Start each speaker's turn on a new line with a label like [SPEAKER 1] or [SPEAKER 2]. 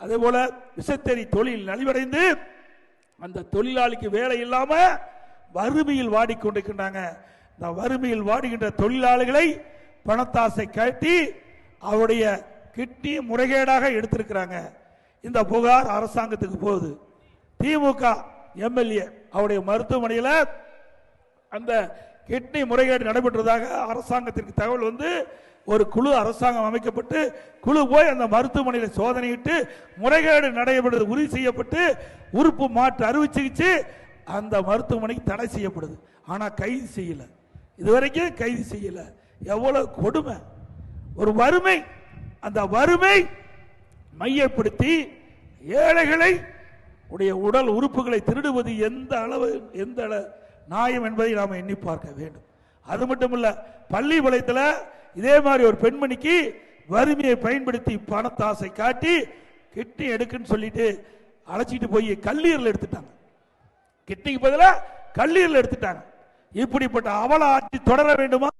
[SPEAKER 1] அதே போல விசைத்தறி தொழில் நலிவடைந்து அந்த தொழிலாளிக்கு வேலை இல்லாம வறுமையில் வாடிக்கொண்டிருக்கின்றாங்க. இந்த வறுமையில் வாடுகின்ற தொழிலாளிகளை பணத்தாசை காட்டி அவருடைய கிட்னி முறைகேடாக எடுத்திருக்கிறாங்க. இந்த புகார் அரசாங்கத்துக்கு போகுது. திமுக எம்எல்ஏ அவருடைய மருத்துவமனையில் அந்த கிட்னி முறைகேடு நடைபெற்றதாக அரசாங்கத்திற்கு தகவல் வந்து ஒரு குழு அரசாங்கம் அமைக்கப்பட்டு குழு போய் அந்த மருத்துவமனையில் சோதனையிட்டு முறைகேடு நடைபெறுவது உறுதி செய்யப்பட்டு உறுப்பு மாற்று அறுவை சிகிச்சை அந்த மருத்துவமனைக்கு தடை செய்யப்படுது. ஆனா கைது செய்யல, இதுவரைக்கும் கைது செய்யல. எவ்வளவு கொடுமை! ஒரு வறுமை, அந்த வறுமை மையப்படுத்தி ஏழைகளை உடைய உடல் உறுப்புகளை திருடுவது எந்த அளவு எந்த நியாயம் என்பதை நாம் எண்ணி பார்க்க வேண்டும். அது மட்டுமல்ல, பள்ளி வளையத்தில் இதே மாதிரி ஒரு பெண்மணிக்கு வறுமையை பயன்படுத்தி பணத்தாசை காட்டி கிட்னி எடுக்குன்னு சொல்லிட்டு அழைச்சிட்டு போய் கல்லீரல் எடுத்துட்டாங்க. கிட்னிக்கு பதிலாக கல்லீரல் எடுத்துட்டாங்க. இப்படிப்பட்ட அவல ஆட்சி தொடர வேண்டுமா?